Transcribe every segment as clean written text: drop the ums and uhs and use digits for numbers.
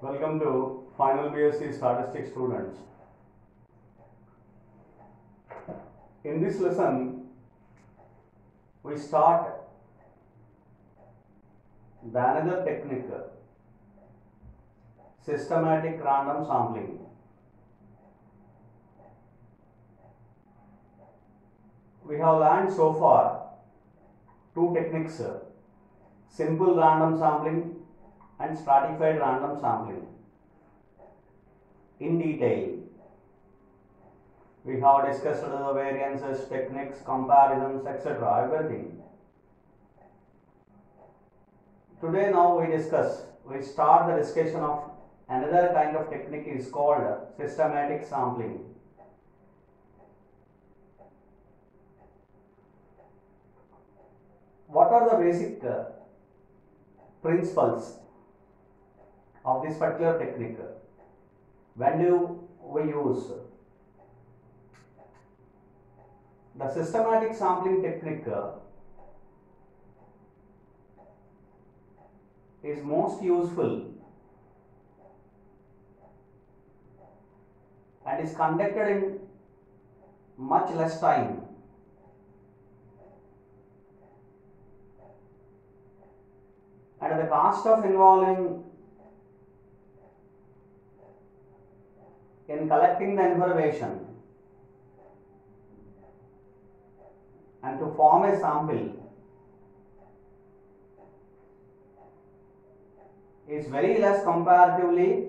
Welcome to final BSc Statistics students. In this lesson, we start the another technique, systematic random sampling. We have learned so far two techniques, simple random sampling and stratified random sampling. In detail, we have discussed the variances, techniques, comparisons, etc. everything. Today we start the discussion of another kind of technique is called systematic sampling. What are the basic principles of this particular technique? When do we use? The systematic sampling technique is most useful and is conducted in much less time and the cost of involving in collecting the information and to form a sample is very less comparatively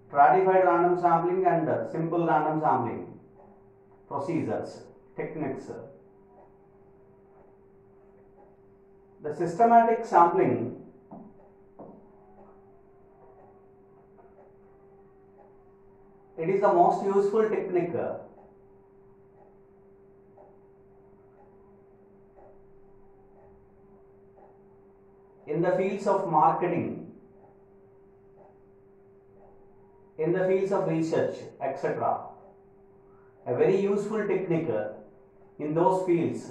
stratified random sampling and simple random sampling procedures, techniques. The systematic sampling it is the most useful technique in the fields of marketing, in the fields of research, etc. A very useful technique in those fields.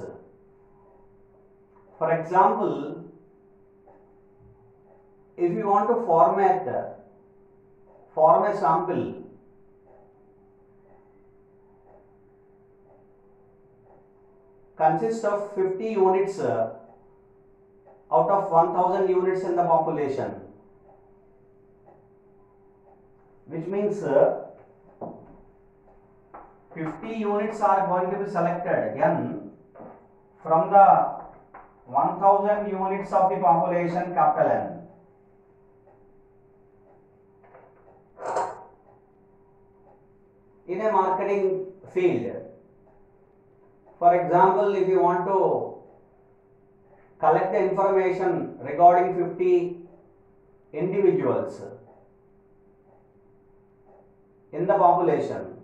For example, if you want to form a sample consists of 50 units out of 1000 units in the population, which means 50 units are going to be selected n from the 1000 units of the population capital N. In a marketing field, for example, if you want to collect the information regarding 50 individuals in the population,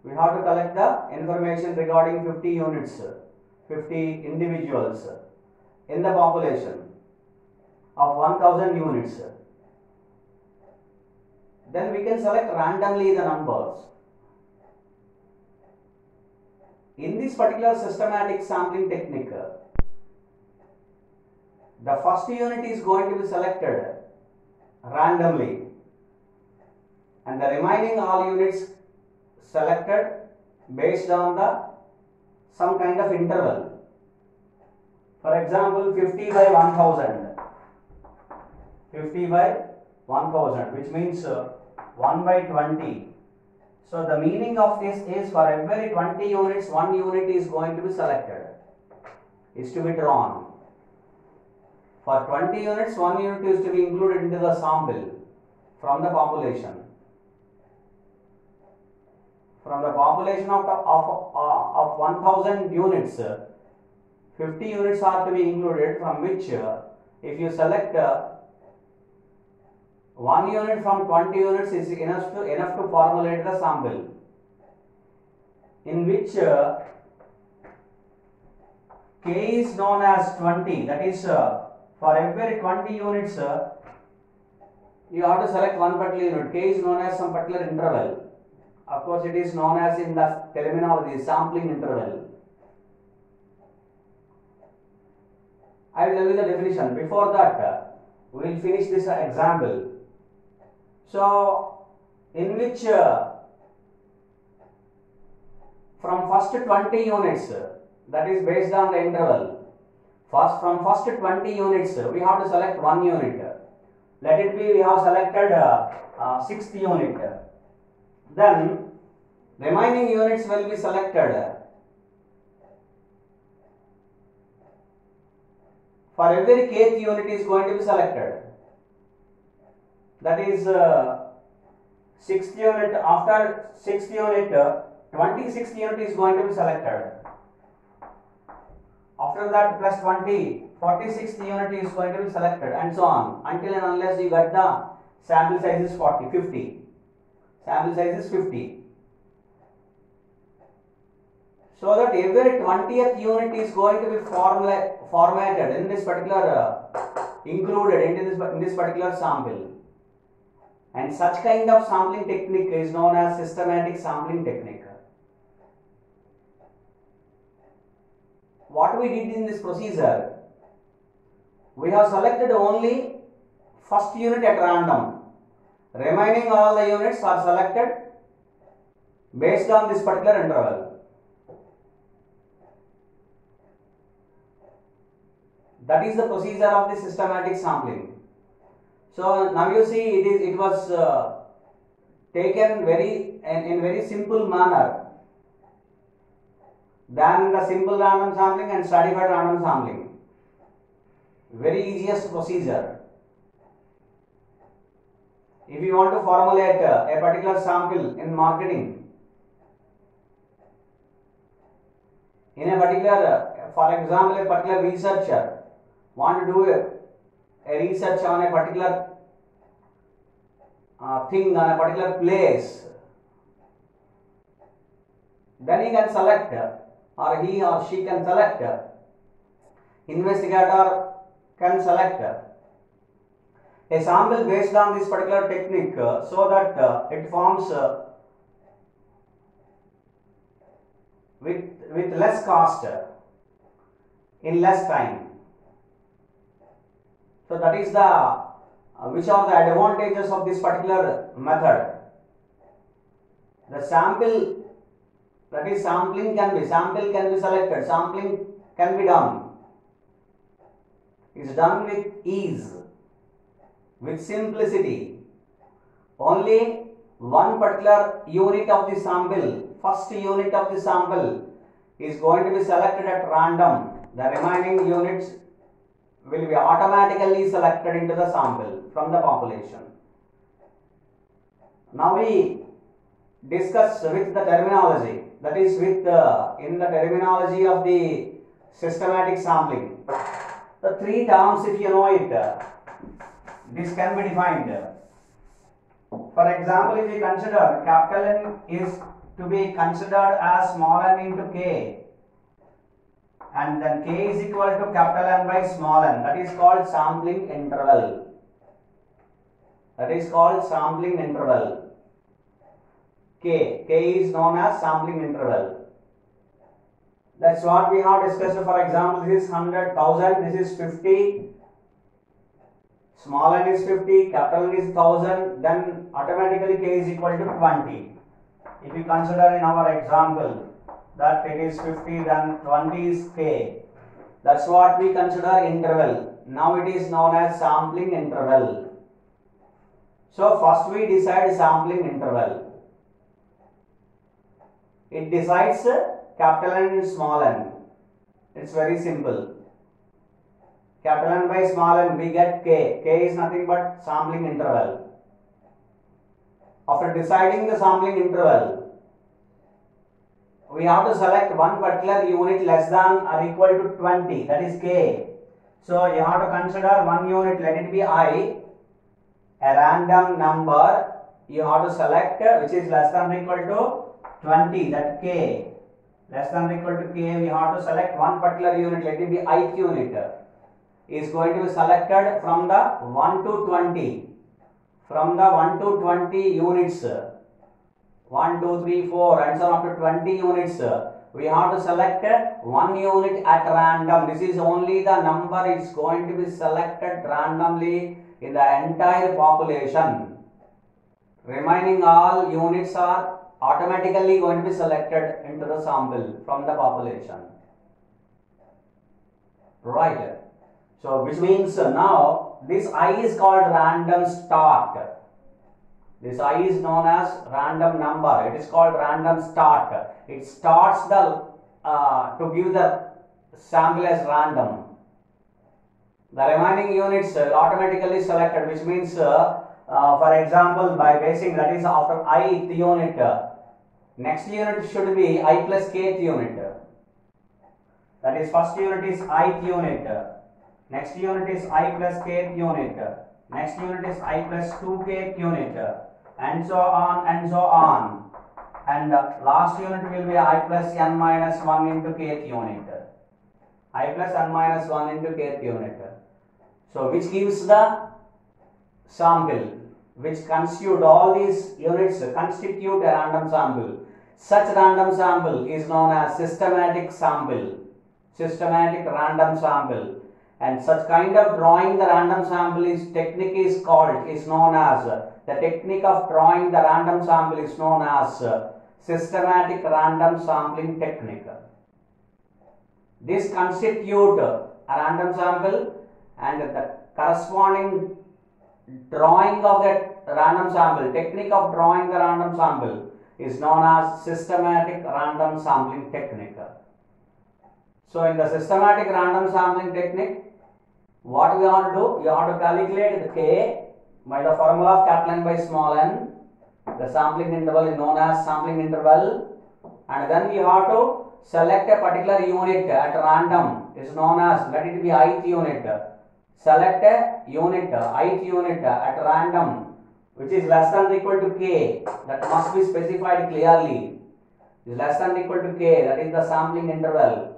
we have to collect the information regarding 50 units, 50 individuals in the population of 1000 units. Then we can select randomly the numbers. In this particular systematic sampling technique, the first unit is going to be selected randomly and the remaining all units selected based on some kind of interval. For example, 50 by 1000, 50 by 1000, which means 1 by 20. So the meaning of this is for every 20 units, 1 unit is going to be selected, is to be drawn. For 20 units, 1 unit is to be included into the sample from the population. From the population of 1000 units, 50 units are to be included, from which if you select 1 unit from 20 units is enough to formulate the sample, in which K is known as 20, that is for every 20 units you have to select one particular unit. K is known as some particular interval. Of course, it is known as in the terminology sampling interval. I will tell you the definition. Before that, we will finish this example. So, in which from first 20 units, that is based on the interval. From first 20 units, we have to select one unit. Let it be, we have selected 6th unit. Then remaining units will be selected. For every kth unit is going to be selected. That is 6th unit. After 6th unit, 26th unit is going to be selected. After that, plus 20, 46th unit is going to be selected, and so on, until and unless you get the sample size is 50. Sample size is 50. So that every 20th unit is going to be formatted in this particular, included in this particular sample. And such kind of sampling technique is known as systematic sampling technique. What we did in this procedure, we have selected only first unit at random. Remaining all the units are selected based on this particular interval. That is the procedure of the systematic sampling. So now you see it was taken in very simple manner than the simple random sampling and stratified random sampling. Very easiest procedure. If you want to formulate a particular sample in marketing, in a particular, for example, a particular researcher want to do a research on a particular thing, on a particular place, then he can select, or he or she can select, investigator can select a sample based on this particular technique, so that it forms with less cost in less time. So that is the which are the advantages of this particular method. The sample, that is sample can be selected, sampling can be done. It's done with ease, with simplicity. Only one particular unit of the sample, first unit of the sample is going to be selected at random. The remaining units will be automatically selected into the sample from the population. Now we discuss with the terminology, that is with in the terminology of the systematic sampling. The three terms, if you know it, this can be defined. For example, if we consider capital N is to be considered as small n into k, and then k is equal to capital N by small n, that is called sampling interval. That is called sampling interval. K is known as sampling interval. That's what we have discussed. For example, this is 100,000, this is 50, small n is 50, capital N is 1000, then automatically k is equal to 20. If you consider in our example that it is 50, then 20 is k. That's what we consider interval. Now it is known as sampling interval. So first we decide sampling interval. It decides capital N and small n. It's very simple. Capital N by small n, we get k. K is nothing but sampling interval. After deciding the sampling interval, we have to select one particular unit less than or equal to 20, that is k. So you have to consider one unit, let it be I, a random number you have to select which is less than or equal to 20, that k. Less than or equal to k, we have to select one particular unit, let it be ith unit, is going to be selected from the 1 to 20. From the 1 to 20 units, 1, 2, 3, 4 and so on up to 20 units, we have to select one unit at random. This is only the number is going to be selected randomly in the entire population. Remaining all units are automatically going to be selected into the sample from the population. Right. So which means now this I is called random start. This I is known as random number. It is called random start. It starts the to give the sample as random. The remaining units automatically selected, which means for example, by basing, that is after ith unit, next unit should be I plus kth unit. That is first unit is ith unit. Next unit is I plus kth unit. Next unit is I plus 2kth unit. And so on and so on. And last unit will be I plus n minus 1 into kth unit. I plus n minus 1 into kth unit. So which gives the sample, which constitute all these units constitute a random sample. Such random sample is known as systematic sample, systematic random sample. And such kind of drawing the random sample technique is known as, the technique of drawing the random sample is known as systematic random sampling technique. This constitute a random sample, and the corresponding drawing of that random sample, technique of drawing the random sample is known as systematic random sampling technique. So in the systematic random sampling technique, what we have to do? You have to calculate the k by the formula of capital N by small n. The sampling interval is known as sampling interval, and then you have to select a particular unit at random. Is known as, let it be ith unit. Select a unit, ith unit at random, which is less than or equal to k. That must be specified clearly. Is less than or equal to k. That is the sampling interval.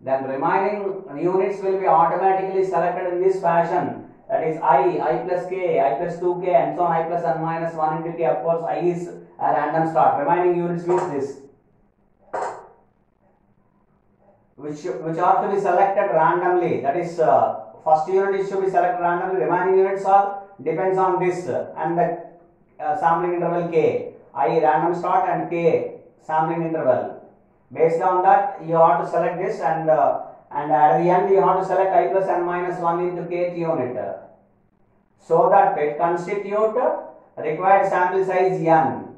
Then remaining units will be automatically selected in this fashion. That is I plus k, I plus 2k, and so on, I plus n minus 1 into k. Of course, I is a random start. Remaining units means this, which are to be selected randomly. That is, first unit is to be selected randomly. Remaining units are depends on this and the sampling interval k. I random start and k sampling interval. Based on that, you have to select this, and at the end you have to select I plus n minus 1 into kth unit, so that it constitute required sample size n,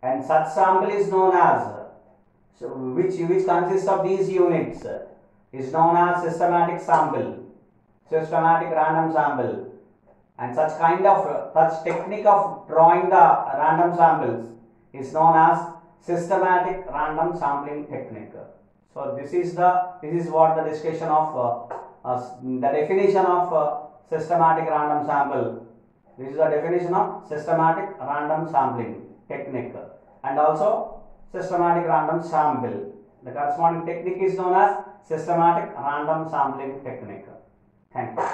and such sample is known as, so which consists of these units is known as systematic sample, systematic random sample. And such technique of drawing the random samples is known as systematic random sampling technique. So this is what the discussion of the definition of systematic random sample. This is the definition of systematic random sampling technique, and also systematic random sample. The corresponding technique is known as systematic random sampling technique. Thank you.